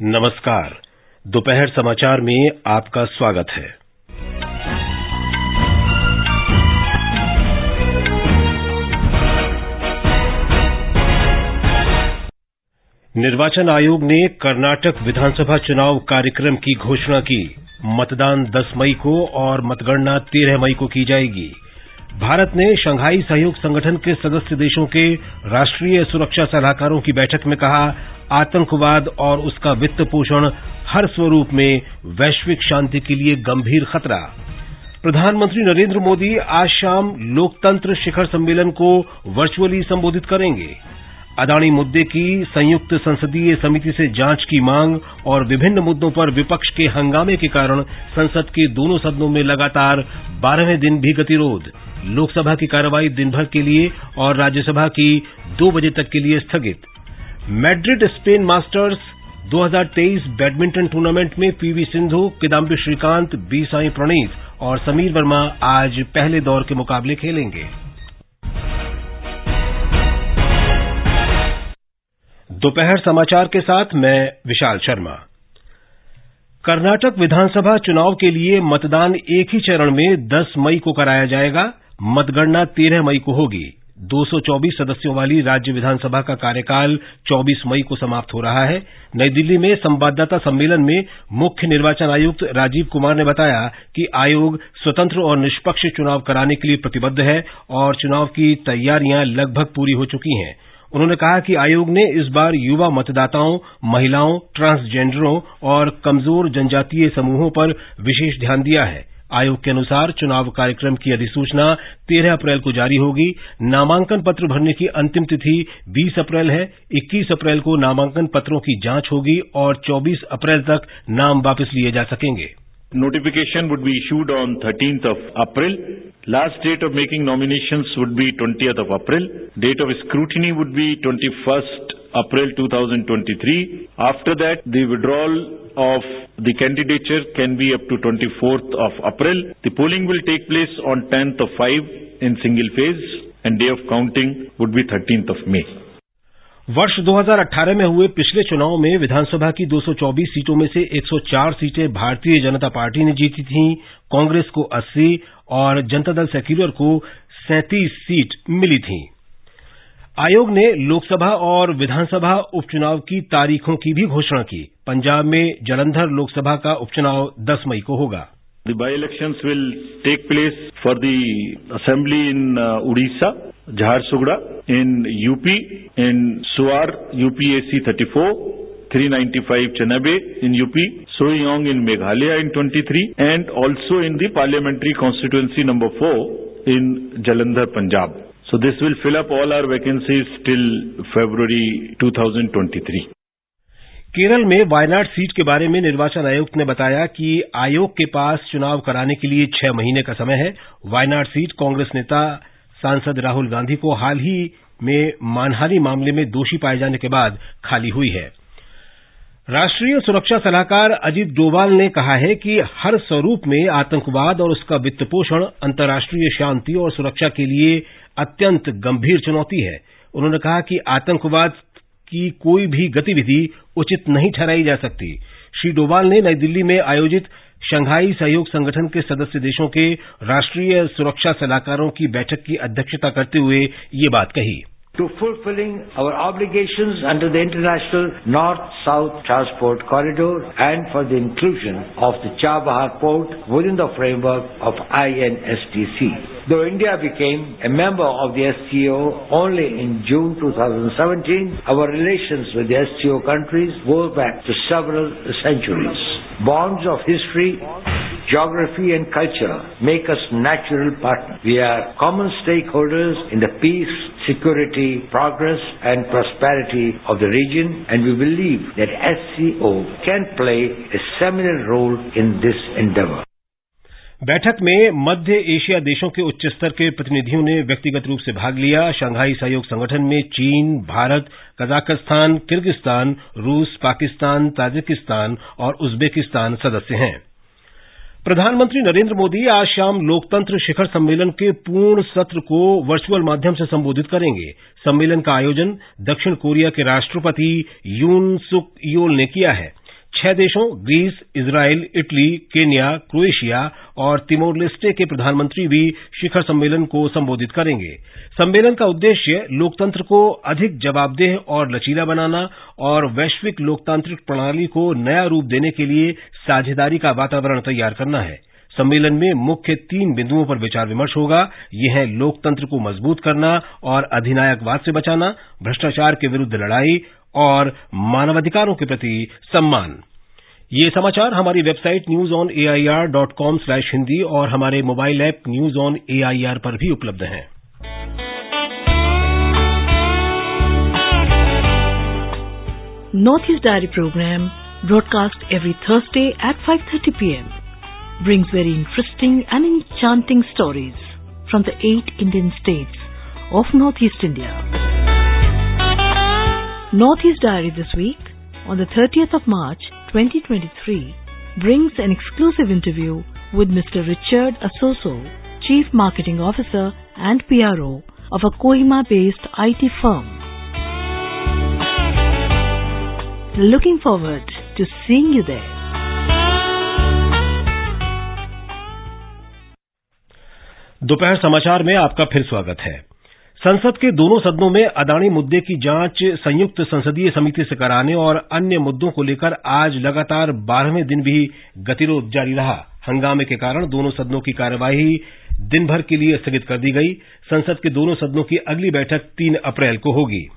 नमस्कार। दोपहर समाचार में आपका स्वागत है। निर्वाचन आयोग ने कर्नाटक विधानसभा चुनाव कार्यक्रम की घोषणा की। मतदान 10 मई को और मतगणना 13 मई को की जाएगी। भारत ने शंघाई सहयोग संगठन के सदस्य देशों के राष्ट्रीय सुरक्षा सलाहकारों की बैठक में कहा, आतंकवाद और उसका वित्त पोषण हर स्वरूप में वैश्विक शांति के लिए गंभीर खतरा। प्रधानमंत्री नरेंद्र मोदी आज शाम लोकतंत्र शिखर सम्मेलन को वर्चुअली संबोधित करेंगे। अदानी मुद्दे की संयुक्त संसदीय समिति से जांच की मांग और विभिन्न मुद्दों पर विपक्ष के हंगामे के कारण संसद के दोनों सदनों में लगातार 12वें दिन भी गतिरोध। लोकसभा की कार्रवाई दिन भर के लिए और राज्यसभा की 2 बजे तक के लिए स्थगित। Madrid Spain masters 2023 badminton tournament में पीवी सिंधु, किदाम्बी श्रीकांत, बी साई प्रणीत और समीर वर्मा आज पहले दौर के मुकाबले खेलेंगे। दोपहर समाचार के साथ मैं विशाल शर्मा। कर्नाटक विधानसभा चुनाव के लिए मतदान एक ही चरण में 10 मई को कराया जाएगा। मतगणना 13 मई को होगी। 224 सदस्यों वाली राज्य विधानसभा का कार्यकाल 24 मई को समाप्त हो रहा है। नई दिल्ली में संवाददाता सम्मेलन में मुख्य निर्वाचन आयुक्त राजीव कुमार ने बताया कि आयोग स्वतंत्र और निष्पक्ष चुनाव कराने के लिए प्रतिबद्ध है और चुनाव की तैयारियां लगभग पूरी हो चुकी हैं। उन्होंने कहा कि आयोग ने इस बार युवा मतदाताओं, महिलाओं, ट्रांसजेंडरों और कमजोर जनजातीय समूहों पर विशेष ध्यान दिया है। आयोग के अनुसार चुनाव कार्यक्रम की अधिसूचना 13 अप्रैल को जारी होगी। नामांकन पत्र भरने की अंतिम तिथि 20 अप्रैल है। 21 अप्रैल को नामांकन पत्रों की जांच होगी और 24 अप्रैल तक नाम वापस लिए जा सकेंगे। Notification would be issued on 13th of April. Last date of making nominations would be 20th of April. Date of scrutiny would be 21st April 2023. After that, the withdrawal of the candidature can be up to 24th of April. The polling will take place on 10th of 5 in single phase and day of counting would be 13th of May. वर्ष 2018 में हुए पिछले चुनाव में विधानसभा की 224 सीटों में से 104 सीटें भारतीय जनता पार्टी ने जीती थीं। कांग्रेस को 80 और जनता दल सेक्युलर को 37 सीट मिली थीं। आयोग ने लोकसभा और विधानसभा उपचुनाव की तारीखों की भी घोषणा की। पंजाब में जालंधर लोकसभा का उपचुनाव 10 मई को होगा। The by-elections will take place for the assembly in Odisha, Jharsuguda, in UP, in Suar, UPAC 34, 395 Chanabe in UP, Soyong in Meghalaya in 23, and also in the parliamentary constituency number 4 in Jalandhar, Punjab. So this will fill up all our vacancies till February 2023. Kerala में Wayanad seat के बारे में निर्वाचन आयुक्त ने बताया कि आयोग के पास चुनाव कराने के लिए 6 महीने का समय है। वायनाड सीट कांग्रेस नेता सांसद राहुल गांधी को हाल ही में मानहानि मामले में दोषी पाए जाने के बाद खाली हुई है। राष्ट्रीय सुरक्षा सलाहकार अजीत डोभाल ने कहा है कि हर स्वरूप में आतंकवाद और उसका वित्त पोषण अंतर्राष्ट्रीय शांति और सुरक्षा के लिए अत्यंत गंभीर चुनौती है। उन्होंने कहा कि आतंकवाद की कोई भी गतिविधि उचित नहीं ठहराई जा सकती। श्री डोभाल ने नई दिल्ली में आयोजित शंघाई सहयोग संगठन के सदस्य देशों के राष्ट्रीय सुरक्षा सलाहकारों की बैठक की अध्यक्षता करते हुए ये बात कही। To fulfilling our obligations under the International North-South Transport Corridor and for the inclusion of the Chabahar Port within the framework of INSTC. Though India became a member of the SCO only in June 2017, our relations with the SCO countries go back to several centuries. Bonds of history, geography and culture make us natural partners. We are common stakeholders in the peace, security, progress and prosperity of the region, and we believe that SCO can play a seminal role in this endeavor. बैठक में मध्य Asia देशों के उच्च स्तर के प्रतिनिधियों ने व्यक्तिगत रूप से भाग लिया। शंघाई सहयोग संगठन में चीन, भारत, कजाकिस्तान, किर्गिस्तान, रूस, पाकिस्तान, ताजिकिस्तान और उज्बेकिस्तान सदस्य हैं। प्रधानमंत्री नरेंद्र मोदी आज शाम लोकतंत्र शिखर सम्मेलन के पूर्ण सत्र को वर्चुअल माध्यम से संबोधित करेंगे। सम्मेलन का आयोजन दक्षिण कोरिया के राष्ट्रपति यून सुक योल ने किया है। 6 देशों Greece, Israel, Italy, Kenya, Croatia और तिमोर लेस्टे के प्रधानमंत्री भी शिखर सम्मेलन को संबोधित करेंगे। सम्मेलन का उद्देश्य लोकतंत्र को अधिक जवाबदेह और लचीला बनाना और वैश्विक लोकतांत्रिक प्रणाली को नया रूप देने के लिए साझेदारी का वातावरण तैयार करना है। सम्मेलन में मुख्य 3 बिंदुओं पर विचार विमर्श होगा। ये हैं लोकतंत्र को मजबूत करना और अधिनायकवाद से बचाना, भ्रष्टाचार के विरुद्ध लड़ाई और मानवाधिकारों के प्रति सम्मान। ये समाचार हमारी वेबसाइट newsonair.com/hindi और हमारे mobile app news on AIR पर भी उपलब्ध हैं। Northeast Diary program, broadcast every Thursday at 5:30 p.m. brings very interesting and enchanting stories from the 8 Indian states of Northeast India. Northeast Diary this week, on the 30th of March 2023, brings an exclusive interview with Mr. Richard Asoso, Chief Marketing Officer and PRO of a Kohima-based IT firm. Looking forward to seeing you there. दोपहर समाचार में आपका फिर स्वागत है। संसद के दोनों सदनों में अदानी मुद्दे की जांच संयुक्त संसदीय समिति से कराने और अन्य मुद्दों को लेकर आज लगातार 12वें दिन भी गतिरोध जारी रहा। हंगामे के कारण दोनों सदनों की कार्यवाही दिन भर के लिए स्थगित कर दी गई। संसद के दोनों सदनों की अगली बैठक 3 अप्रैल को होगी।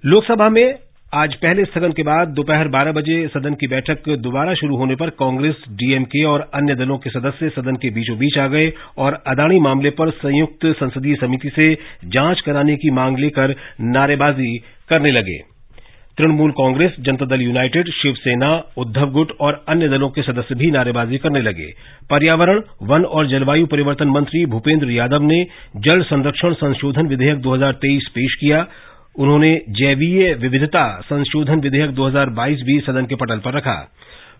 लोकसभा में आज पहले स्थगन के बाद दोपहर 12 बजे सदन की बैठक दोबारा शुरू होने पर कांग्रेस, डीएमके और अन्य दलों के सदस्य सदन के बीचों बीच आ गए और अदानी मामले पर संयुक्त संसदीय समिति से जांच कराने की मांग लेकर नारेबाजी करने लगे। तृणमूल कांग्रेस, जनता दल यूनाइटेड, शिवसेना, उद्धव गुट और अन्य दलों के सदस्य भी नारेबाजी करने लगे। पर्यावरण, वन और जलवायु परिवर्तन मंत्री भूपेंद्र यादव ने जल संरक्षण संशोधन विधेयक 2023 पेश किया। उन्होंने जैवीय विविधता संशोधन विधेयक 2022 भी सदन के पटल पर रखा।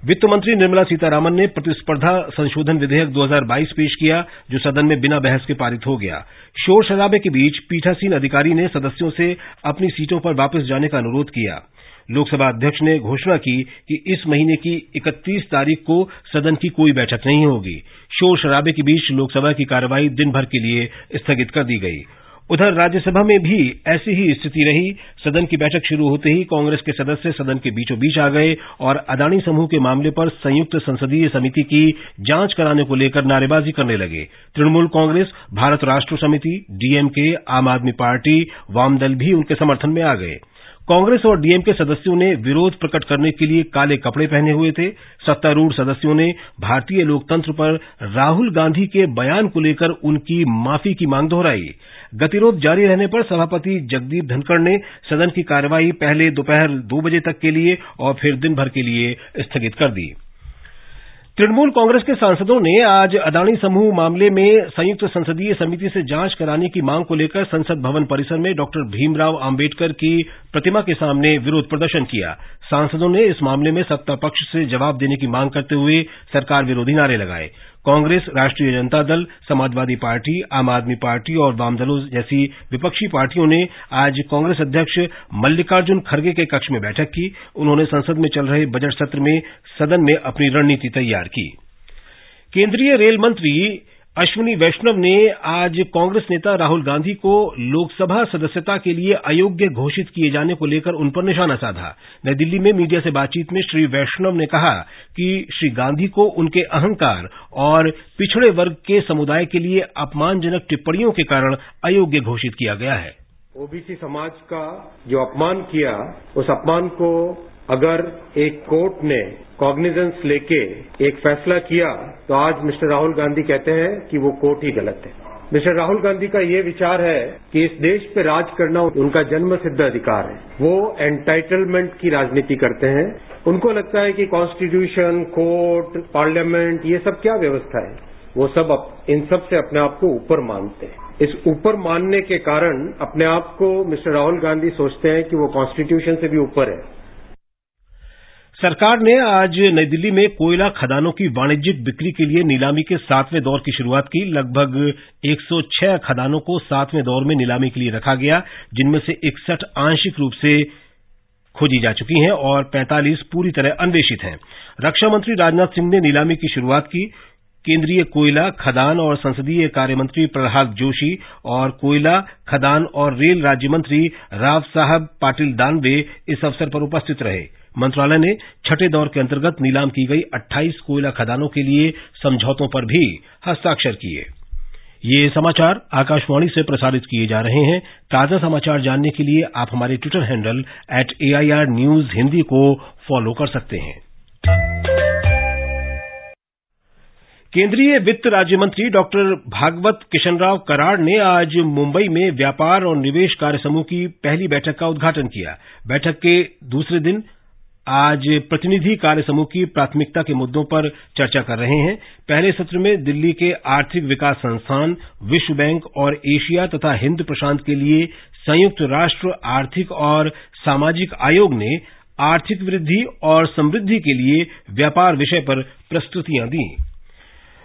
वित्त मंत्री निर्मला सीतारामन ने प्रतिस्पर्धा संशोधन विधेयक 2022 पेश किया, जो सदन में बिना बहस के पारित हो गया। शोर शराबे के बीच पीठासीन अधिकारी ने सदस्यों से अपनी सीटों पर वापस जाने का अनुरोध किया। लोकसभा अध्यक्ष ने घोषणा की कि इस महीने की 31 तारीख को सदन की कोई बैठक नहीं होगी। शोर शराबे के बीच लोकसभा की कार्यवाही दिन भर के लिए स्थगित कर दी गई। उधर राज्यसभा में भी ऐसी ही स्थिति रही। सदन की बैठक शुरू होते ही कांग्रेस के सदस्य सदन के बीचों बीच आ गए और अदानी समूह के मामले पर संयुक्त संसदीय समिति की जांच कराने को लेकर नारेबाजी करने लगे। तृणमूल कांग्रेस, भारत राष्ट्र समिति, डीएमके, आम आदमी पार्टी, वामदल भी उनके समर्थन में आ गए। कांग्रेस और डीएमके सदस्यों ने विरोध प्रकट करने के लिए काले कपड़े पहने हुए थे। सत्तारूढ़ सदस्यों ने भारतीय लोकतंत्र पर राहुल गांधी के बयान को लेकर उनकी माफी की मांग दोहराई। गतिरोध जारी रहने पर सभापति जगदीप धनखड़ ने सदन की कार्यवाही पहले दोपहर 2 बजे तक के लिए और फिर दिन भर के लिए स्थगित कर दी। तृणमूल कांग्रेस के सांसदों ने आज अदानी समूह मामले में संयुक्त संसदीय समिति से जांच कराने की मांग को लेकर संसद भवन परिसर में डॉक्टर भीमराव आंबेडकर की प्रतिमा के सामने विरोध प्रदर्शन किया। सांसदों ने इस मामले में सत्ता पक्ष से जवाब देने की मांग करते हुए सरकार विरोधी नारे लगाए। कांग्रेस, राष्ट्रीय जनता दल, समाजवादी पार्टी, आम आदमी पार्टी और वामदलों जैसी विपक्षी पार्टियों ने आज कांग्रेस अध्यक्ष मल्लिकार्जुन खड़गे के कक्ष में बैठक की। उन्होंने संसद में चल रहे बजट सत्र में सदन में अपनी रणनीति तैयार की। केंद्रीय रेल मंत्री अश्विनी वैष्णव ने आज कांग्रेस नेता राहुल गांधी को लोकसभा सदस्यता के लिए अयोग्य घोषित किए जाने को लेकर उन पर निशाना साधा। नई दिल्ली में मीडिया से बातचीत में श्री वैष्णव ने कहा कि श्री गांधी को उनके अहंकार और पिछड़े वर्ग के समुदाय के लिए अपमानजनक टिप्पणियों के कारण अयोग्य घोषित किया गया है। ओबीसी समाज का जो अपमान किया, उस अपमान को अगर एक कोर्ट ने कॉग्निजेंस लेके एक फैसला किया तो आज मिस्टर राहुल गांधी कहते हैं कि वो कोर्ट ही गलत है। मिस्टर राहुल गांधी का ये विचार है कि इस देश पे राज करना उनका जन्म सिद्ध अधिकार है। वो एंटाइटलमेंट की राजनीति करते हैं। उनको लगता है कि कॉन्स्टिट्यूशन, कोर्ट, पार्लियामेंट, ये सब क्या व्यवस्था है। वो सब इन सब से अपने आप को ऊपर मानते हैं। इस ऊपर मानने के कारण अपने आप को मिस्टर राहुल गांधी सोचते हैं कि वो कॉन्स्टिट्यूशन से भी ऊपर है। सरकार ने आज नई दिल्ली में कोयला खदानों की वाणिज्यिक बिक्री के लिए नीलामी के 7वें दौर की शुरुआत की। लगभग 106 खदानों को 7वें दौर में नीलामी के लिए रखा गया, जिनमें से 61 आंशिक रूप से खोजी जा चुकी हैं और 45 पूरी तरह अन्वेषित हैं। रक्षा मंत्री राजनाथ सिंह ने नीलामी की शुरुआत की। केंद्रीय कोयला, खदान और संसदीय कार्य मंत्री प्रह्लाद जोशी और कोयला, खदान और रेल राज्य मंत्री राव साहब पाटिल दानवे इस अवसर पर उपस्थित रहे। मंत्रालय ने छठे दौर के अंतर्गत नीलाम की गई 28 कोयला खदानों के लिए समझौतों पर भी हस्ताक्षर किए। ये समाचार आकाशवाणी से प्रसारित किए जा रहे हैं। ताजा समाचार जानने के लिए आप हमारे Twitter handle @AIR News Hindi को फॉलो कर सकते हैं। केंद्रीय वित्त राज्य मंत्री डॉक्टर भागवत किशनराव कराड़ ने आज मुंबई में व्यापार और निवेश कार्य समूह की पहली बैठक का उद्घाटन किया। बैठक के दूसरे दिन आज प्रतिनिधि कार्य समूह की प्राथमिकता के मुद्दों पर चर्चा कर रहे हैं। पहले सत्र में दिल्ली के आर्थिक विकास संस्थान, विश्व बैंक और एशिया तथा हिंद प्रशांत के लिए संयुक्त राष्ट्र आर्थिक और सामाजिक आयोग ने आर्थिक वृद्धि और समृद्धि के लिए व्यापार विषय पर प्रस्तुतियां दी।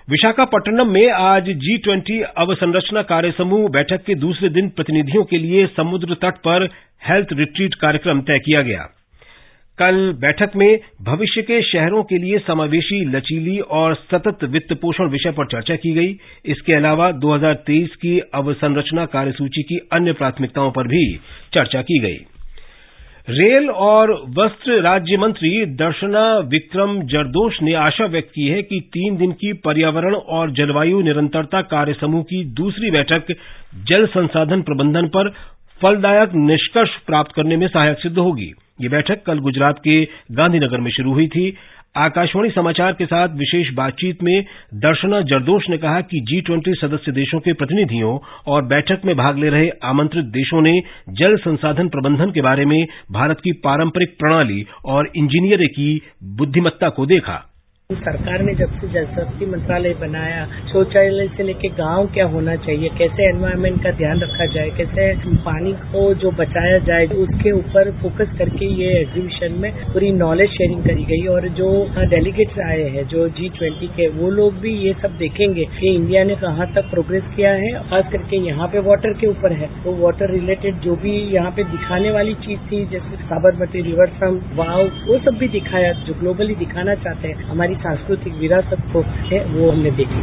विशाखापट्टनम में आज G20 अवसंरचना कार्य समूह बैठक के दूसरे दिन प्रतिनिधियों के लिए समुद्र तट पर हेल्थ रिट्रीट कार्यक्रम तय किया गया। कल बैठक में भविष्य के शहरों के लिए समावेशी, लचीली और सतत वित्त पोषण विषय पर चर्चा की गई। इसके अलावा 2023 की अवसंरचना कार्यसूची की अन्य प्राथमिकताओं पर भी चर्चा की गई। रेल और वस्त्र राज्य मंत्री दर्शना विक्रम जरदोश ने आशा व्यक्त की है कि 3 दिन की पर्यावरण और जलवायु निरंतरता कार्य समूह की दूसरी बैठक जल संसाधन प्रबंधन पर फलदायक निष्कर्ष प्राप्त करने में सहायक सिद्ध होगी। ये बैठक कल गुजरात के गांधीनगर में शुरू हुई थी। आकाशवाणी समाचार के साथ विशेष बातचीत में दर्शना जरदोश ने कहा कि G20 सदस्य देशों के प्रतिनिधियों और बैठक में भाग ले रहे आमंत्रित देशों ने जल संसाधन प्रबंधन के बारे में भारत की पारंपरिक प्रणाली और इंजीनियरिंग की बुद्धिमत्ता को देखा। सरकार ने जब से जल शक्ति मंत्रालय बनाया, शौचालय से लेके गांव क्या होना चाहिए, कैसे एनवायरनमेंट का ध्यान रखा जाए, कैसे पानी को जो बचाया जाए, उसके ऊपर फोकस करके ये एग्जीबिशन में पूरी नॉलेज शेयरिंग करी गई। और जो डेलीगेट्स आए हैं जो G20 के, वो लोग भी ये सब देखेंगे कि इंडिया ने कहाँ तक प्रोग्रेस किया है। खास करके यहाँ पे वाटर के ऊपर है, तो वाटर रिलेटेड जो भी यहाँ पे दिखाने वाली चीज थी, जैसे साबरमती रिवर फ्रंट, वाव, वो सब भी दिखाया जो ग्लोबली दिखाना चाहते हैं हमारी सांस्कृतिक विरासत को है, वो हमने देखी।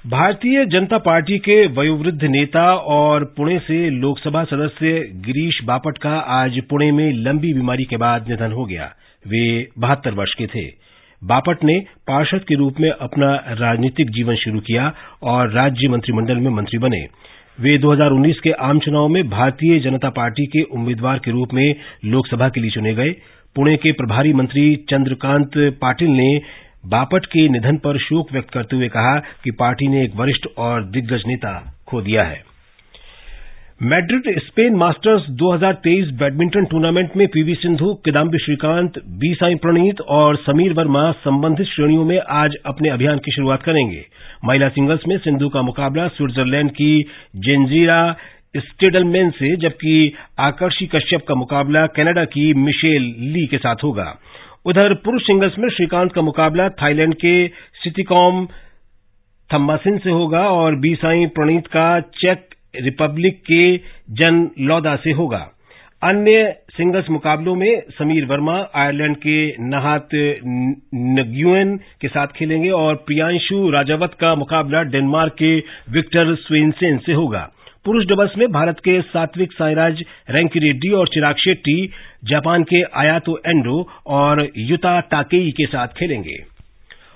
भारतीय जनता पार्टी के वयोवृद्ध नेता और पुणे से लोकसभा सदस्य गिरीश बापट का आज पुणे में लंबी बीमारी के बाद निधन हो गया। वे 72 वर्ष के थे। बापट ने पार्षद के रूप में अपना राजनीतिक जीवन शुरू किया और राज्य मंत्रिमंडल में मंत्री बने। वे 2019 के आम चुनाव में भारतीय जनता पार्टी के उम्मीदवार के रूप में लोकसभा के लिए चुने गए। पुणे के प्रभारी मंत्री चंद्रकांत पाटिल ने बापट के निधन पर शोक व्यक्त करते हुए कहा कि पार्टी ने एक वरिष्ठ और दिग्गज नेता खो दिया है। Madrid Spain masters 2023 badminton tournament में पीवी सिंधु, किदाम्बी श्रीकांत, बी साई प्रणीत और समीर वर्मा संबंधित श्रेणियों में आज अपने अभियान की शुरुआत करेंगे। महिला सिंगल्स में सिंधु का मुकाबला स्विट्जरलैंड की जेंजीरा स्टेडलमैन से, जबकि आकर्षी कश्यप का मुकाबला कनाडा की मिशेल ली के साथ होगा। उधर पुरुष सिंगल्स में श्रीकांत का मुकाबला थाईलैंड के सितिकॉम थम्मासिन से होगा और बी साई प्रणीत का चेक रिपब्लिक के जन लौदा से होगा। अन्य सिंगल्स मुकाबलों में समीर वर्मा आयरलैंड के नहात नग्युएन के साथ खेलेंगे और प्रियांशु राजावत का मुकाबला डेनमार्क के विक्टर स्वेनसेन से होगा। पुरुष डबल्स में भारत के सात्विक साईराज रैंकीरेड्डी और चिराग शेट्टी जापान के आयातो एंडो और युता ताकेई के साथ खेलेंगे।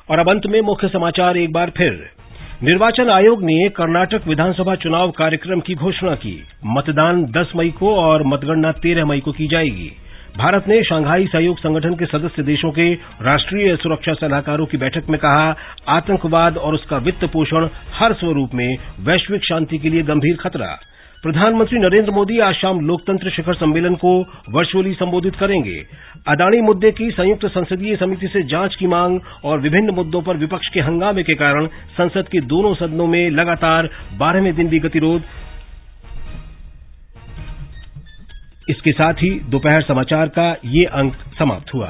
और अब अंत में मुख्य समाचार एक बार फिर। निर्वाचन आयोग ने कर्नाटक विधानसभा चुनाव कार्यक्रम की घोषणा की। मतदान 10 मई को और मतगणना 13 मई को की जाएगी। भारत ने शंघाई सहयोग संगठन के सदस्य देशों के राष्ट्रीय सुरक्षा सलाहकारों की बैठक में कहा, आतंकवाद और उसका वित्त पोषण हर स्वरूप में वैश्विक शांति के लिए गंभीर खतरा। प्रधानमंत्री नरेंद्र मोदी आज शाम लोकतंत्र शिखर सम्मेलन को वर्चुअली संबोधित करेंगे। अदानी मुद्दे की संयुक्त संसदीय समिति से जांच की मांग और विभिन्न मुद्दों पर विपक्ष के हंगामे के कारण संसद के दोनों सदनों में लगातार 12वें दिन भी गतिरोध। इसके साथ ही दोपहर समाचार का ये अंक समाप्त हुआ।